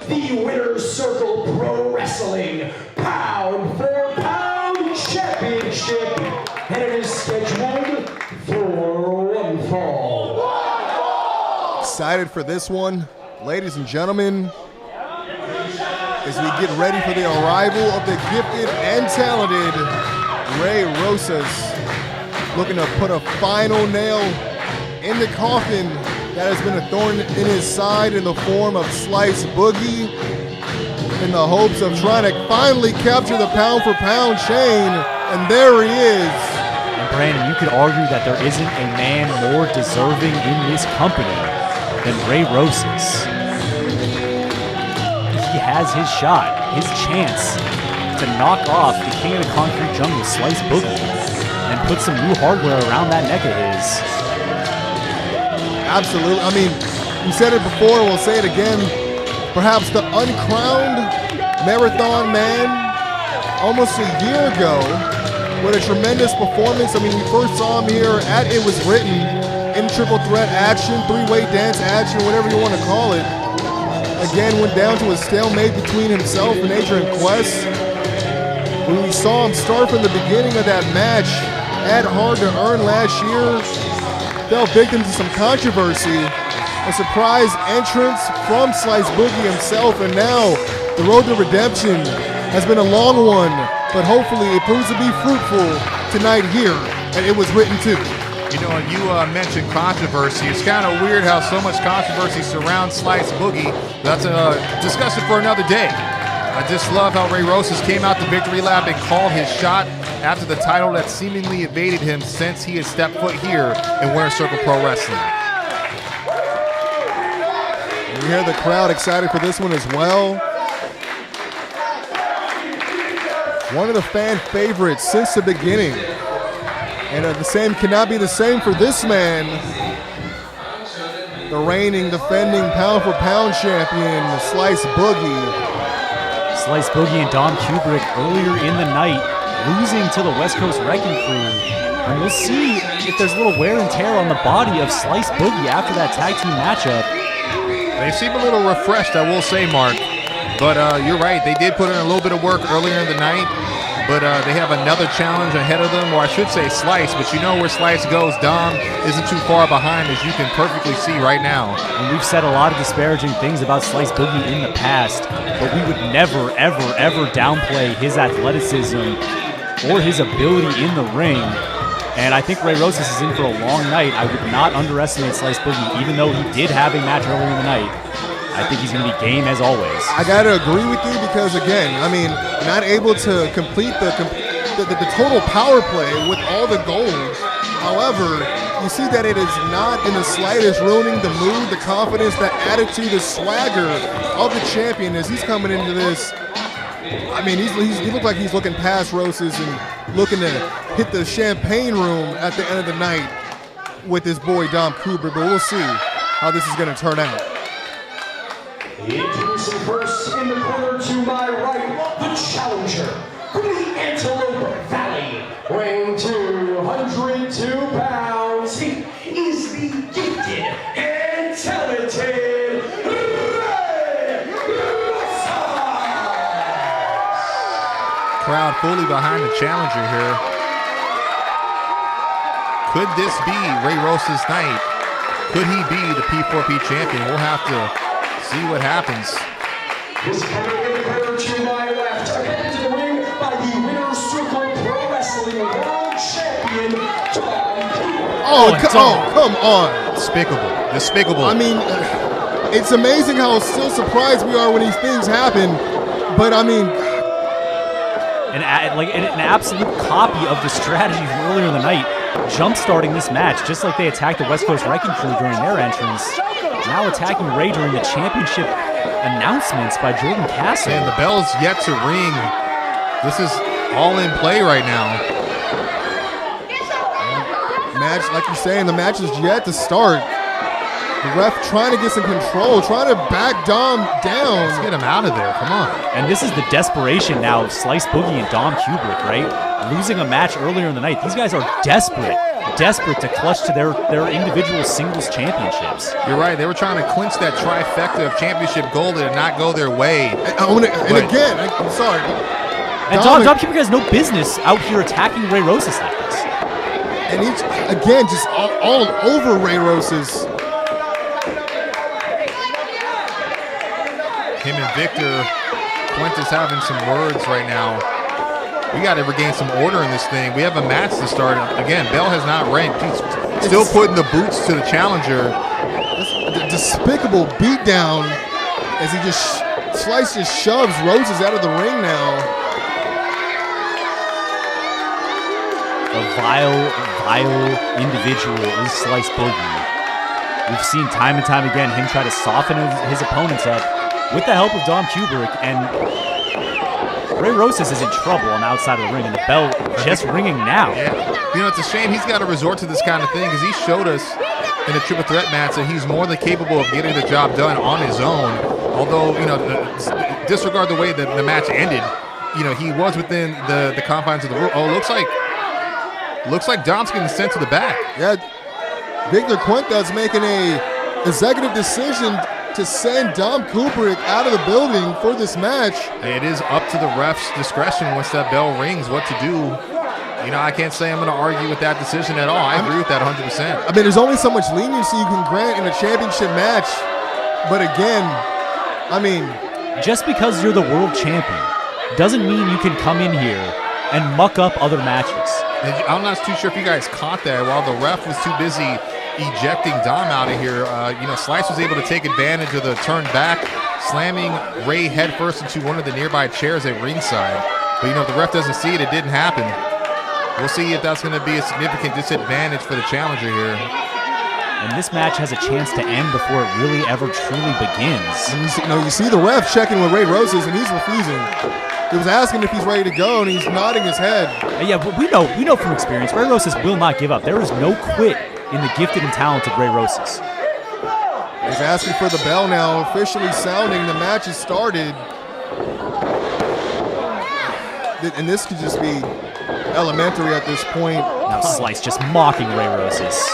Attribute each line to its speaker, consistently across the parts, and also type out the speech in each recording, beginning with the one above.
Speaker 1: the Winner's Circle Pro Wrestling Pound for Pound Championship, and it is scheduled for one fall.
Speaker 2: Excited for this one, ladies and gentlemen, as we get ready for the arrival of the gifted and talented Ray Rosas, looking to put a final nail in the coffin that has been a thorn in his side in the form of Slice Boogie, in the hopes of trying to finally capture the pound-for-pound chain, and there he is.
Speaker 3: And Brandon, you could argue that there isn't a man more deserving in this company than Ray Rosas. He has his shot, his chance to knock off the king of the concrete jungle, Slice Boogie, and put some new hardware around that neck of his.
Speaker 2: Absolutely. I mean, we said it before, we'll say it again. Perhaps the uncrowned marathon man almost a year ago with a tremendous performance. I mean, we first saw him here at It Was Written in triple threat action, three-way dance action, whatever you want to call it. Again, went down to a stalemate between himself and Adrian Quest. When we saw him start from the beginning of that match at Hard to Earn last year, fell victim to some controversy, a surprise entrance from Slice Boogie himself, and now the road to redemption has been a long one, but hopefully it proves to be fruitful tonight here, and It Was Written too.
Speaker 4: You know, you mentioned controversy. It's kind of weird how so much controversy surrounds Slice Boogie. That's a discussion for another day. I just love how Ray Rosas came out the victory lap and called his shot after the title that seemingly evaded him since he has stepped foot here in Winner's Circle Pro Wrestling.
Speaker 2: And you hear the crowd excited for this one as well. One of the fan favorites since the beginning. And the same cannot be the same for this man, the reigning, defending pound-for-pound champion, Slice Boogie.
Speaker 3: Slice Boogie and Dom Kubrick earlier in the night losing to the West Coast Wrecking Crew. And we'll see if there's a little wear and tear on the body of Slice Boogie after that tag team matchup.
Speaker 4: They seem a little refreshed, I will say, Mark. But you're right, they did put in a little bit of work earlier in the night. But they have another challenge ahead of them, or I should say Slice, but you know where Slice goes. Dom isn't too far behind, as you can perfectly see right now.
Speaker 3: And we've said a lot of disparaging things about Slice Boogie in the past, but we would never, ever, ever downplay his athleticism or his ability in the ring. And I think Ray Rosas is in for a long night. I would not underestimate Slice Boogie, even though he did have a match earlier in the night. I think he's going to be game as always.
Speaker 2: I got to agree with you because, again, I mean, not able to complete the total power play with all the goals. However, you see that it is not in the slightest ruining the mood, the confidence, the attitude, the swagger of the champion as he's coming into this. I mean, he looks like he's looking past Rosas and looking to hit the champagne room at the end of the night with his boy Dom Kubrick, but we'll see how this is going to turn out.
Speaker 1: Introducing first in the corner to my right, the challenger from the Antelope Valley, weighing 202 pounds. He is the gifted and talented Ray Rosas.
Speaker 4: Crowd fully behind the challenger here. Could this be Ray Rosas' night? Could he be the P4P champion? We'll have to see what happens.
Speaker 1: This coming in the corner to my left, headed to the ring by the Winner's Circle Pro Wrestling World Champion, Dom Kubrick.
Speaker 2: Come on.
Speaker 4: Despicable.
Speaker 2: I mean, it's amazing how still surprised we are when these things happen, but I mean...
Speaker 3: An absolute copy of the strategy from earlier in the night, jump-starting this match, just like they attacked the West Coast Wrecking Crew during their entrance. Now attacking Ray during the championship announcements by Jordan Castle.
Speaker 4: And the bell's yet to ring. This is all in play right now.
Speaker 2: Match, like you're saying, the match is yet to start. The ref trying to get some control, trying to back Dom down.
Speaker 4: Let's get him out of there. Come on.
Speaker 3: And this is the desperation now of Slice Boogie and Dom Kubrick, right? Losing a match earlier in the night. These guys are desperate to clutch to their individual singles championships.
Speaker 4: You're right. They were trying to clinch that trifecta of championship gold and not go their way.
Speaker 2: I'm sorry.
Speaker 3: And Dom Kubrick has no business out here attacking Ray Rosas like this.
Speaker 2: And he's, again, just all over Ray Rosas.
Speaker 4: Him and Victor, Fuentes having some words right now. We got to regain some order in this thing. We have a match to start. Again, Bell has not ranked. He's still putting the boots to the challenger.
Speaker 2: The despicable beatdown as he just shoves Rosas out of the ring now.
Speaker 3: A vile individual is Slice Boogie. We've seen time and time again him try to soften his opponents up with the help of Dom Kubrick, and Ray Rosas is in trouble on the outside of the ring, and the bell just ringing now.
Speaker 4: Yeah. You know, it's a shame he's got to resort to this kind of thing because he showed us in a triple threat match that he's more than capable of getting the job done on his own. Although, you know, disregard the way that the match ended, you know, he was within the confines of the rule. Oh, looks like Dom's getting sent to the back.
Speaker 2: Yeah, Victor Cuentas making a executive decision to send Dom Kubrick out of the building for this match.
Speaker 4: It is up to the ref's discretion once that bell rings what to do. You know, I can't say I'm going to argue with that decision at all. I agree with that 100%.
Speaker 2: I mean, there's only so much leniency you can grant in a championship match. But again, I mean,
Speaker 3: just because you're the world champion doesn't mean you can come in here and muck up other matches.
Speaker 4: And I'm not too sure if you guys caught that. While the ref was too busy ejecting Dom out of here, you know, Slice was able to take advantage of the turn back, slamming Ray headfirst into one of the nearby chairs at ringside. But, you know, if the ref doesn't see it, it didn't happen. We'll see if that's going to be a significant disadvantage for the challenger here.
Speaker 3: And this match has a chance to end before it really ever truly begins.
Speaker 2: You see the ref checking with Ray Rosas, and he's refusing. He was asking if he's ready to go, and he's nodding his head.
Speaker 3: Yeah, but we know from experience, Ray Rosas will not give up. There is no quit in the gifted and talented Ray Rosas.
Speaker 2: He's asking for the bell now, officially sounding. The match has started. And this could just be elementary at this point.
Speaker 3: Now Slice just mocking Ray Rosas.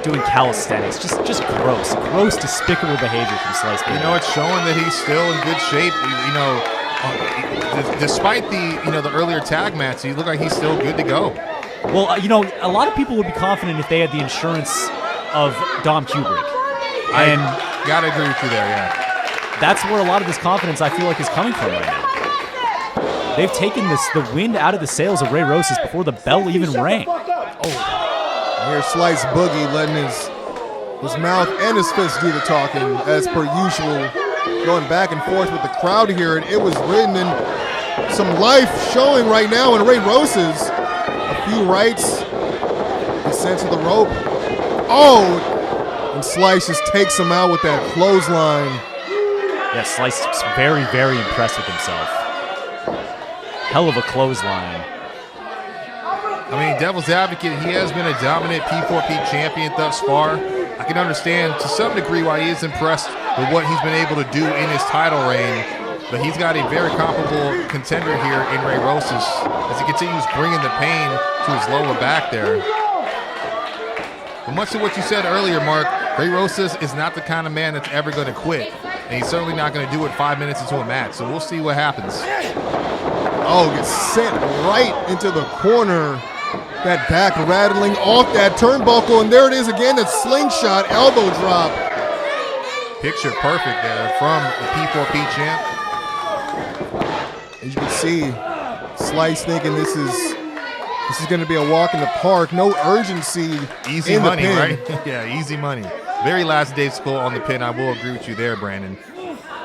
Speaker 3: Doing calisthenics. Just gross, despicable behavior from Slice.
Speaker 4: You know, it's showing that he's still in good shape. You know, despite the earlier tag match, he looked like he's still good to go.
Speaker 3: Well, you know, a lot of people would be confident if they had the insurance of Dom Kubrick. And
Speaker 4: I gotta agree with you there, yeah.
Speaker 3: That's where a lot of this confidence I feel like is coming from right now. They've taken the wind out of the sails of Ray Rosas before the bell even rang.
Speaker 2: Oh, here's Slice Boogie letting his mouth and his fist do the talking as per usual. Going back and forth with the crowd here, and it was written in some life showing right now in Ray Rosas. A few rights, he's sent to the rope. Oh, and Slice just takes him out with that clothesline.
Speaker 3: Yeah, Slice is very, very impressed with himself. Hell of a clothesline.
Speaker 4: I mean, devil's advocate, he has been a dominant P4P champion thus far. I can understand to some degree why he is impressed with what he's been able to do in his title reign, but he's got a very comparable contender here in Ray Rosas as he continues bringing the pain to his lower back there. But much of what you said earlier, Mark, Ray Rosas is not the kind of man that's ever going to quit, and he's certainly not going to do it 5 minutes into a match, so we'll see what happens.
Speaker 2: Oh, gets sent right into the corner. That back rattling off that turnbuckle, and there it is again, that slingshot elbow drop.
Speaker 4: Picture perfect there from the P4P champ.
Speaker 2: As you can see, Slice thinking this is going to be a walk in the park. No urgency.
Speaker 4: Easy
Speaker 2: in
Speaker 4: money,
Speaker 2: the pin.
Speaker 4: right? Yeah, easy money. Very last day school on the pin. I will agree with you there, Brandon.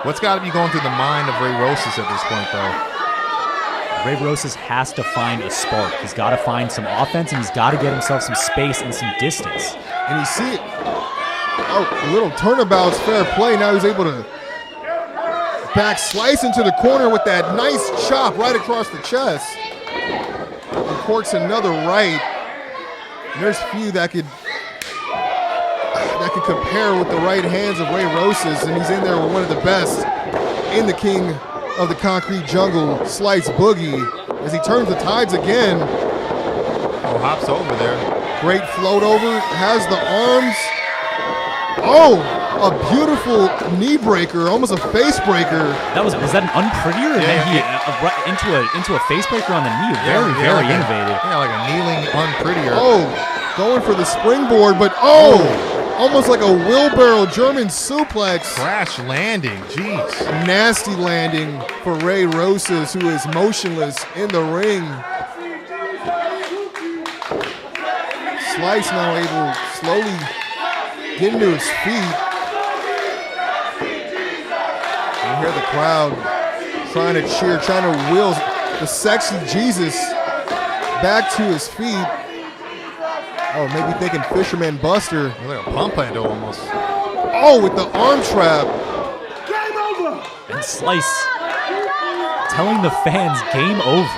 Speaker 4: What's got to be going through the mind of Ray Rosas at this point, though?
Speaker 3: Ray Rosas has to find a spark. He's got to find some offense, and he's got to get himself some space and some distance.
Speaker 2: And you see it. Oh, a little turnabout's fair play. Now he's able to back Slice into the corner with that nice chop right across the chest. And corks another right. And there's few that could can compare with the right hands of Ray Rosas, and he's in there with one of the best in the king of the concrete jungle, Slice Boogie, as he turns the tides again.
Speaker 4: Oh, hops over there.
Speaker 2: Great float over, has the arms. Oh, a beautiful knee breaker, almost a face breaker.
Speaker 3: Was that an unprettier? And then he right into a face breaker on the knee. Very like innovative.
Speaker 4: Like a kneeling unprettier.
Speaker 2: Oh, going for the springboard, but almost like a wheelbarrow German suplex.
Speaker 4: Crash landing, jeez.
Speaker 2: Nasty landing for Ray Rosas, who is motionless in the ring. Slice now able to slowly get into his feet. You hear the crowd trying to cheer, trying to will the sexy Jesus back to his feet. Oh, maybe thinking Fisherman Buster.
Speaker 4: Like a pump handle almost.
Speaker 2: Oh, with the arm trap.
Speaker 1: Game over.
Speaker 3: And Slice telling the fans game over,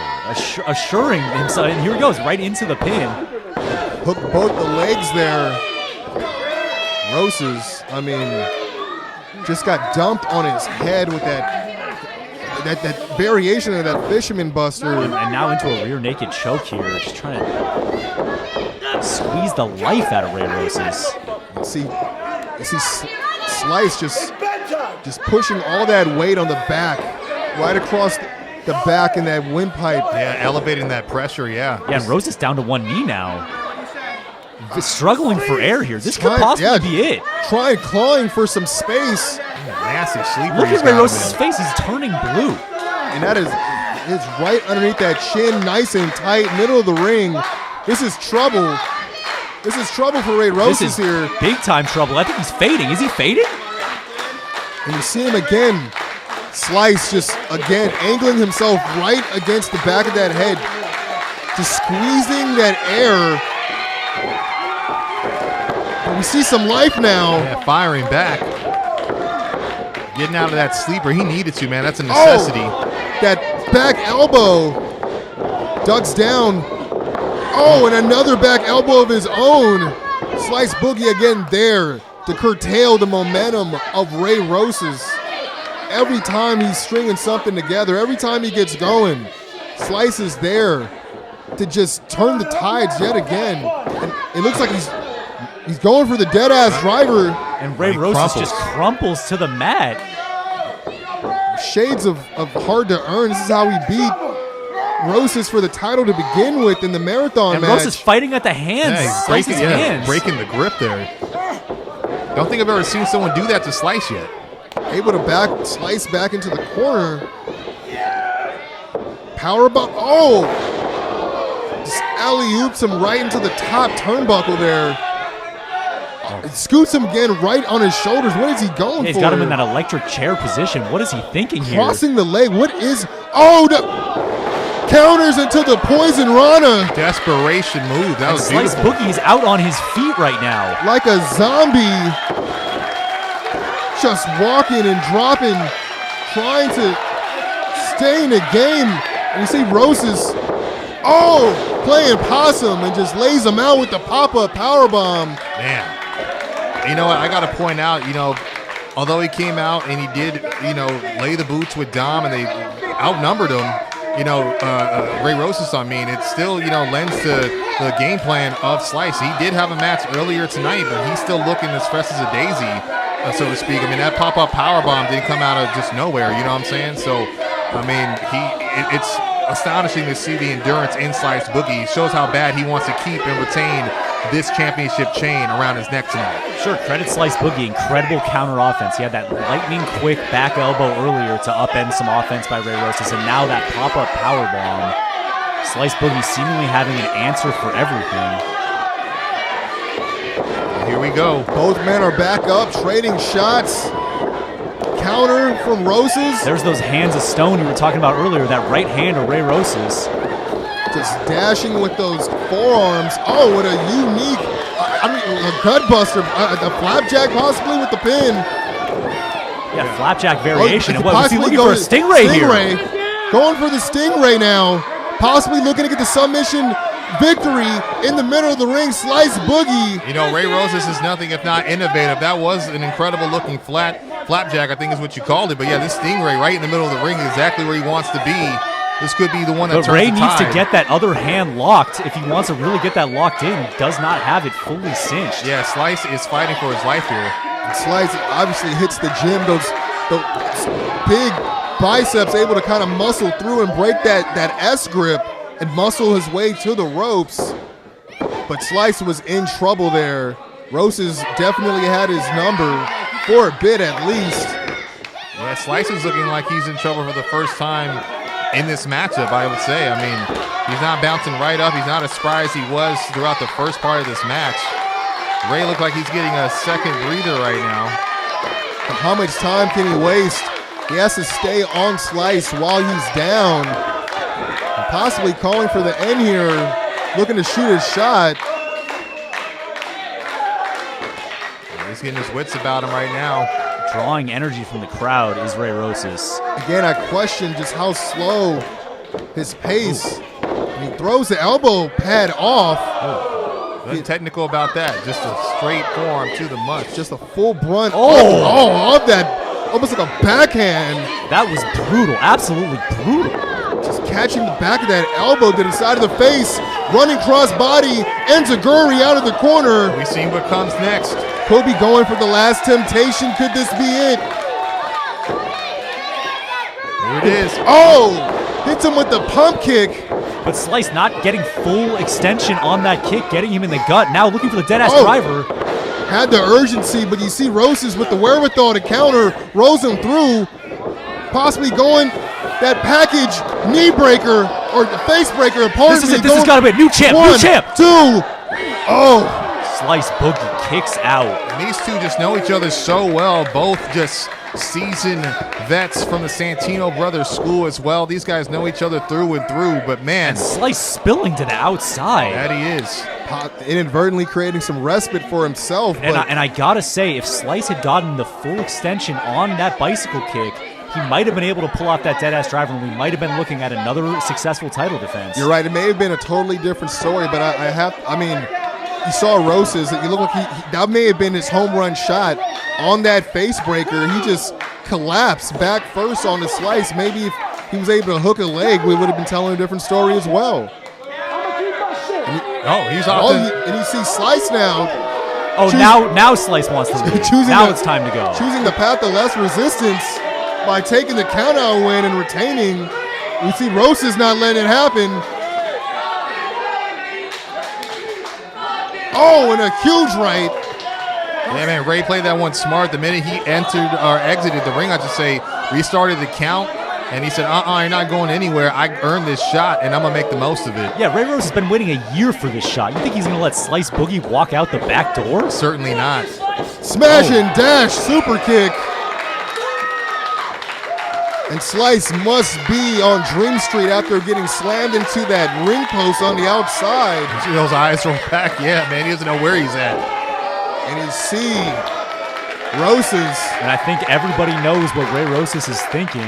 Speaker 3: assuring himself. And here he goes, right into the pin.
Speaker 2: Hook both the legs there. Rosas, I mean, just got dumped on his head with that variation of that Fisherman Buster.
Speaker 3: And now into a rear naked choke here, just trying to squeeze the life out of Ray Rosas.
Speaker 2: You see Slice just pushing all that weight on the back, right across the back in that windpipe.
Speaker 4: Yeah, elevating that pressure, yeah.
Speaker 3: Yeah, and Rosas down to one knee now. Struggling for air here. This could possibly be it.
Speaker 2: Clawing for some space.
Speaker 4: Massive sleeper.
Speaker 3: Look at Ray Rosas' face. He's turning blue.
Speaker 2: And that is right underneath that chin, nice and tight, middle of the ring. This is trouble. This is trouble for Ray Rosas here.
Speaker 3: Big time trouble. I think he's fading. Is he fading?
Speaker 2: And you see him again. Slice just again angling himself right against the back of that head. Just squeezing that air. We see some life now.
Speaker 4: Yeah, firing back. Getting out of that sleeper. He needed to, man. That's a necessity.
Speaker 2: That back elbow. Ducks down. Oh, and another back elbow of his own. Slice Boogie again there to curtail the momentum of Ray Rosas. Every time he's stringing something together, every time he gets going, Slice is there to just turn the tides yet again. And it looks like he's going for the dead-ass driver.
Speaker 3: And Ray Rosas just crumples to the mat.
Speaker 2: Shades of hard to earn. This is how he beat Rosas for the title to begin with in the marathon match.
Speaker 3: And Rosas fighting at the hands.
Speaker 4: Yeah, he's breaking the grip there. Don't think I've ever seen someone do that to Slice yet.
Speaker 2: Able to Slice back into the corner. Powerbomb. Oh! Just alley-oops him right into the top turnbuckle there. It scoots him again right on his shoulders. What is he going for?
Speaker 3: He's got him in that electric chair position. What is he thinking here?
Speaker 2: Crossing the leg. What is... Oh, counters into the Poison Rana.
Speaker 4: Desperation move. That was beautiful.
Speaker 3: Slice Boogie is out on his feet right now.
Speaker 2: Like a zombie. Just walking and dropping. Trying to stay in the game. And you see Rosas, playing possum and just lays him out with the pop-up powerbomb.
Speaker 4: Man. You know what? I got to point out, although he came out and he did, lay the boots with Dom and they outnumbered him, Ray Rosas, it still, lends to the game plan of Slice. He did have a match earlier tonight, but he's still looking as fresh as a daisy, so to speak. That pop-up powerbomb didn't come out of just nowhere, you know what I'm saying? So, it's astonishing to see the endurance in Slice Boogie. It shows how bad he wants to keep and retain this championship chain around his neck tonight.
Speaker 3: Sure, credit Slice Boogie. Incredible counter offense. He had that lightning quick back elbow earlier to upend some offense by Ray Rosas, and now that pop-up powerbomb. Slice Boogie seemingly having an answer for everything.
Speaker 4: Here we go.
Speaker 2: Both men are back up, trading shots. Counter from Rosas.
Speaker 3: There's those hands of stone you were talking about earlier, that right hand of Ray Rosas.
Speaker 2: Just dashing with those forearms. Oh, what a unique, a gut buster, a flapjack possibly with the pin.
Speaker 3: Yeah, flapjack variation. And what was he looking for? A stingray here?
Speaker 2: Going for the stingray now. Possibly looking to get the submission victory in the middle of the ring. Slice Boogie.
Speaker 4: You know, Ray Rosas is nothing if not innovative. That was an incredible looking flapjack, I think is what you called it. But yeah, this Stingray right in the middle of the ring is exactly where he wants to be. This could be the one that turns the tide.
Speaker 3: Ray needs to get that other hand locked if he wants to really get that locked in. He does not have it fully cinched.
Speaker 4: Yeah, Slice is fighting for his life here.
Speaker 2: And Slice obviously hits the gym. Those big biceps, able to kind of muscle through and break that S grip and muscle his way to the ropes. But Slice was in trouble there. Rosas definitely had his number for a bit at least.
Speaker 4: Yeah, Slice is looking like he's in trouble for the first time in this matchup, I would say. I mean, he's not bouncing right up. He's not as spry as he was throughout the first part of this match. Ray looked like he's getting a second breather right now.
Speaker 2: How much time can he waste? He has to stay on Slice while he's down. And possibly calling for the end here, looking to shoot his shot.
Speaker 4: He's getting his wits about him right now.
Speaker 3: Drawing energy from the crowd is Ray Rosas.
Speaker 2: Again, I question just how slow his pace. And he throws the elbow pad off.
Speaker 4: Nothing technical about that. Just a straight forearm to the mush.
Speaker 2: Just a full brunt. Of that, almost like a backhand.
Speaker 3: That was brutal, absolutely brutal.
Speaker 2: Just catching the back of that elbow to the side of the face. Running cross body. Enziguri out of the corner.
Speaker 4: We see what comes next.
Speaker 2: Kobe going for the last temptation. Could this be it?
Speaker 4: Here it is.
Speaker 2: Oh! Hits him with the pump kick.
Speaker 3: But Slice not getting full extension on that kick, getting him in the gut. Now looking for the dead-ass driver.
Speaker 2: Had the urgency, but you see Rosas with the wherewithal to counter, rolls him through. Possibly going that package knee breaker, or the face breaker.
Speaker 3: This is it. This has got to be a new champ.
Speaker 2: One,
Speaker 3: new champ.
Speaker 2: 2. Oh.
Speaker 3: Slice Boogie kicks out.
Speaker 4: And these two just know each other so well. Both just seasoned vets from the Santino brothers school as well. These guys know each other through and through, but man.
Speaker 3: And Slice spilling to the outside.
Speaker 4: That he is.
Speaker 2: Inadvertently creating some respite for himself.
Speaker 3: And I gotta say, if Slice had gotten the full extension on that bicycle kick, he might have been able to pull off that dead-ass driver, and we might have been looking at another successful title defense.
Speaker 2: You're right. It may have been a totally different story, but I mean, you saw Rosas. It looked like that may have been his home run shot on that face breaker. He just collapsed back first on the Slice. Maybe if he was able to hook a leg, we would have been telling a different story as well.
Speaker 4: He's off.
Speaker 2: And you see Slice now.
Speaker 3: Oh, now Slice wants to leave. Now it's time to go.
Speaker 2: Choosing the path of less resistance by taking the count-out win and retaining. We see Rosas not letting it happen. Oh, and a huge right.
Speaker 4: Yeah, man, Ray played that one smart. The minute he entered or exited the ring, I should say, restarted the count, and he said, you're not going anywhere. I earned this shot, and I'm going to make the most of it.
Speaker 3: Yeah, Ray Rosas has been waiting a year for this shot. You think he's going to let Slice Boogie walk out the back door?
Speaker 4: Certainly not.
Speaker 2: Smash and dash super kick. And Slice must be on Dream Street after getting slammed into that ring post on the outside.
Speaker 4: You see those eyes roll back? Yeah, man, he doesn't know where he's at.
Speaker 2: And you see Rosas.
Speaker 3: And I think everybody knows what Ray Rosas is thinking.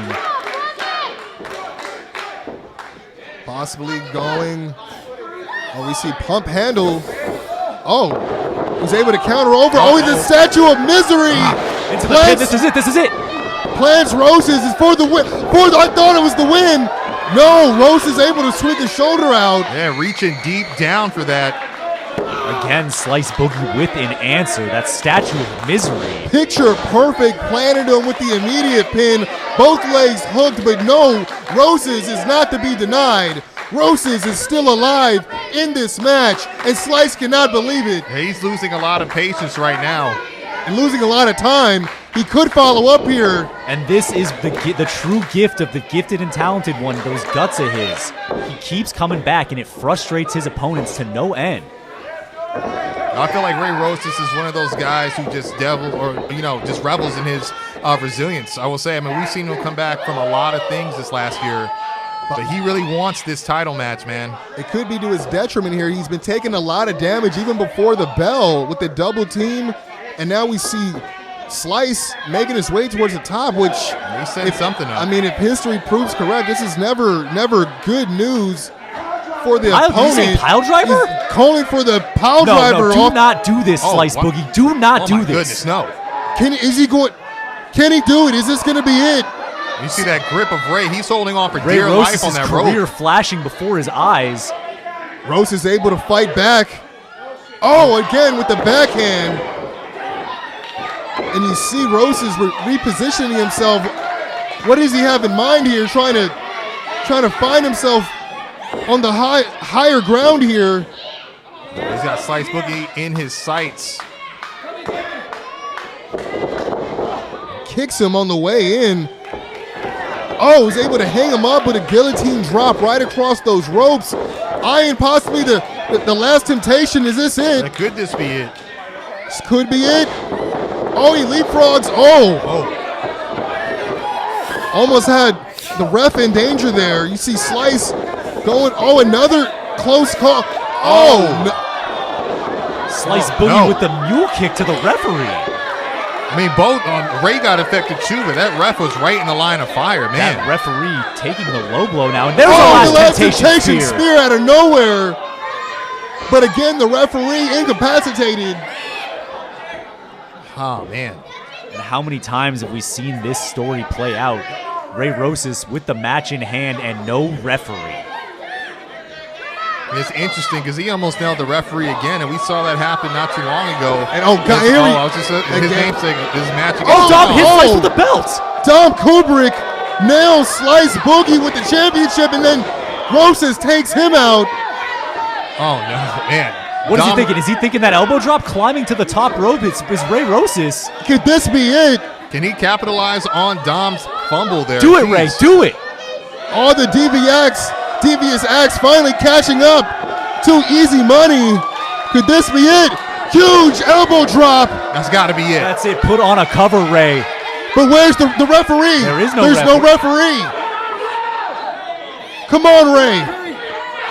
Speaker 2: Possibly going. Oh, we see pump handle. Oh, he's able to counter over. Oh, the Statue of Misery.
Speaker 3: Into the pin. This is it.
Speaker 2: Plants Rosas is for the win. I thought it was the win. No, Rosas able to swing the shoulder out.
Speaker 4: Yeah, reaching deep down for that.
Speaker 3: Again, Slice Boogie with an answer. That Statue of Misery.
Speaker 2: Picture perfect. Planted him with the immediate pin. Both legs hooked, but no, Rosas is not to be denied. Rosas is still alive in this match, and Slice cannot believe it.
Speaker 4: Yeah, he's losing a lot of patience right now.
Speaker 2: And losing a lot of time. He could follow up here.
Speaker 3: And this is the true gift of the gifted and talented one, those guts of his. He keeps coming back, and it frustrates his opponents to no end.
Speaker 4: I feel like Ray Rosas is one of those guys who just just revels in his resilience. I will say, we've seen him come back from a lot of things this last year, but he really wants this title match, man.
Speaker 2: It could be to his detriment here. He's been taking a lot of damage even before the bell with the double team, and now we see Slice making his way towards the top, which
Speaker 4: he said something up.
Speaker 2: If history proves correct, this is never good news for the
Speaker 3: Did you say
Speaker 2: opponent.
Speaker 3: pile driver?
Speaker 2: He's calling for the pile driver.
Speaker 3: No, do not do this, Slice Boogie. Do not do this.
Speaker 4: Goodness, no.
Speaker 2: Can he do it? Is this going to be it?
Speaker 4: You see that grip of Ray. He's holding on for
Speaker 3: Ray
Speaker 4: dear
Speaker 3: Rosas'
Speaker 4: life on that
Speaker 3: career
Speaker 4: rope.
Speaker 3: flashing before his eyes.
Speaker 2: Rose is able to fight back. Oh, again with the backhand. And you see Rose is repositioning himself. What does he have in mind here? Trying to find himself on the higher ground here.
Speaker 4: He's got Slice Boogie in his sights.
Speaker 2: Kicks him on the way in. Oh, was able to hang him up with a guillotine drop right across those ropes. Eyeing possibly the last temptation. Is this it?
Speaker 4: Could this be it?
Speaker 2: This could be it. Oh, he leapfrogs. Oh. Almost had the ref in danger there. You see Slice going. Oh, another close call. Oh. No.
Speaker 3: Slice Boogie with the mule kick to the referee.
Speaker 4: I mean, both Ray got affected too, but that ref was right in the line of fire, man.
Speaker 3: That referee taking the low blow now. And there's
Speaker 2: the
Speaker 3: the last temptation
Speaker 2: spear out of nowhere. But again, the referee incapacitated.
Speaker 4: Oh, man.
Speaker 3: And how many times have we seen this story play out? Ray Rosas with the match in hand and no referee.
Speaker 4: And it's interesting because he almost nailed the referee again, and we saw that happen not too long ago.
Speaker 2: And here
Speaker 4: I was just his namesake, his match against.
Speaker 3: Oh, Dom hit Slice with the belt.
Speaker 2: Dom Kubrick nails Slice Boogie with the championship, and then Rosas takes him out.
Speaker 4: Oh no, man!
Speaker 3: What is he thinking? Is he thinking that elbow drop climbing to the top rope is Ray Rosas?
Speaker 2: Could this be it?
Speaker 4: Can he capitalize on Dom's fumble there?
Speaker 3: Do it, Ray. Do it.
Speaker 2: All the devious acts finally catching up to Easy Money. Could this be it? Huge elbow drop.
Speaker 4: That's got to be it.
Speaker 3: That's it. Put on a cover, Ray.
Speaker 2: But where's the referee?
Speaker 3: There's
Speaker 2: no referee. Come on, Ray.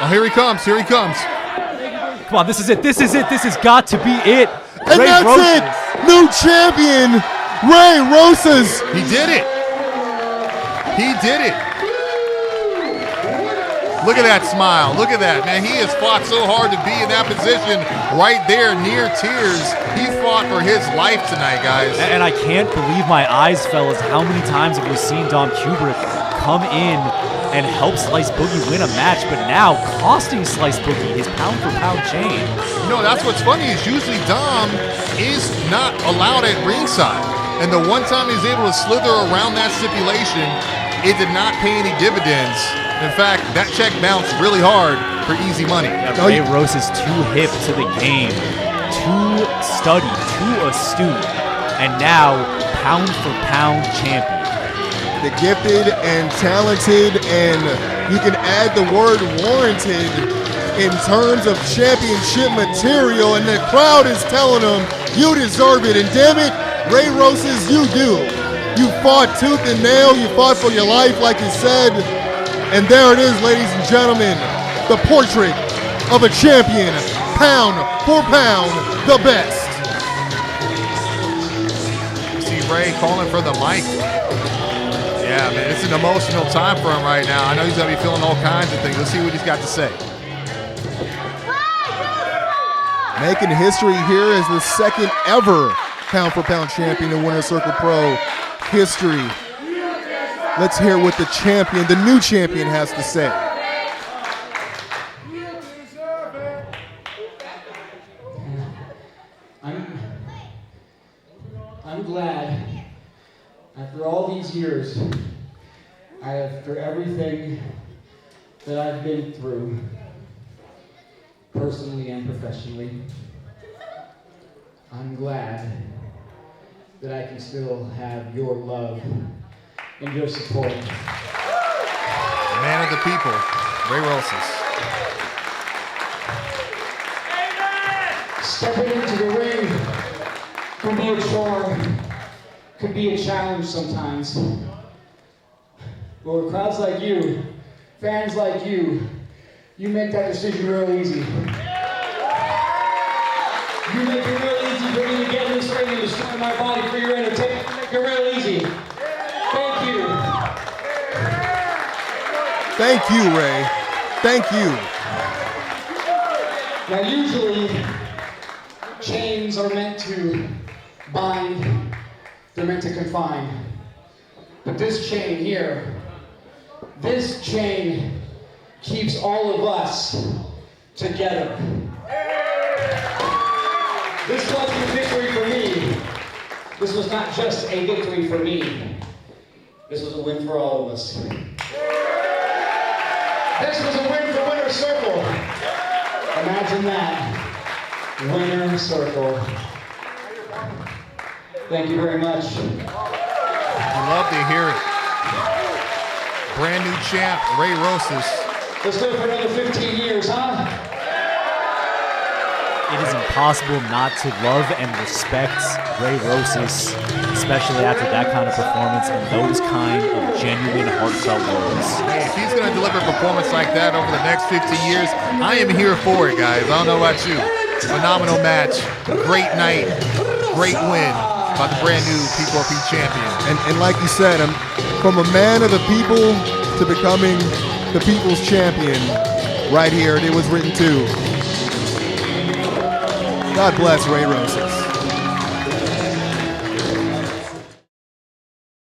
Speaker 4: Oh, here he comes. Here he comes.
Speaker 3: Come on, this is it. This has got to be it.
Speaker 2: And
Speaker 3: Ray
Speaker 2: that's
Speaker 3: Rosas.
Speaker 2: it. New champion, Ray Rosas.
Speaker 4: He did it. He did it. Look at that smile. Look at that, man. He has fought so hard to be in that position right there near tears. He fought for his life tonight, guys.
Speaker 3: And I can't believe my eyes, fellas. How many times have we seen Dom Kubrick come in and help Slice Boogie win a match, but now costing Slice Boogie his pound-for-pound chain?
Speaker 4: You know, that's what's funny is usually Dom is not allowed at ringside. And the one time he's able to slither around that stipulation, it did not pay any dividends. In fact, that check bounced really hard for Easy Money.
Speaker 3: Yeah, Ray Rosas too hip to the game, too studied, too astute, and now pound-for-pound champion.
Speaker 2: The gifted and talented, and you can add the word warranted in terms of championship material, and the crowd is telling them, you deserve it, and damn it, Ray Rosas, you do. You fought tooth and nail, you fought for your life, like you said, and there it is, ladies and gentlemen, the portrait of a champion, pound for pound, the best.
Speaker 4: You see Ray calling for the mic. Yeah, man, it's an emotional time for him right now. I know he's going to be feeling all kinds of things. Let's see what he's got to say.
Speaker 2: Making history here as the second ever pound-for-pound champion in Winner Circle Pro history. Let's hear what the champion, the new champion, has to say.
Speaker 5: I'm glad, after all these years, after everything that I've been through, personally and professionally, I'm glad that I can still have your love and your support.
Speaker 4: Man of the people, Ray Rosas.
Speaker 5: Stepping into the ring can be a chore, could be a challenge sometimes. But with crowds like you, fans like you make that decision real easy. You make it real easy for me to get in this ring and destroy my body for your entertainment. You make it real easy. Thank you.
Speaker 2: Thank you, Ray. Thank you.
Speaker 5: Now usually, chains are meant to bind, they're meant to confine. But this chain here, this chain keeps all of us together. This wasn't a victory for me. This was not just a victory for me. This was a win for all of us. This was a win for Winner Circle. Imagine that. Winner Circle. Thank you very much.
Speaker 4: I love to hear it. Brand new champ, Ray Rosas.
Speaker 5: Let's go for another 15 years, huh?
Speaker 3: It is impossible not to love and respect Ray Rosas, especially after that kind of performance and those kind of genuine, heartfelt words.
Speaker 4: Hey, if he's going to deliver a performance like that over the next 50 years, I am here for it, guys. I don't know about you. Phenomenal match, great night, great win by the brand new P4P champion.
Speaker 2: And like you said, from a man of the people to becoming the people's champion right here, and it was written too. God bless Ray Rosas.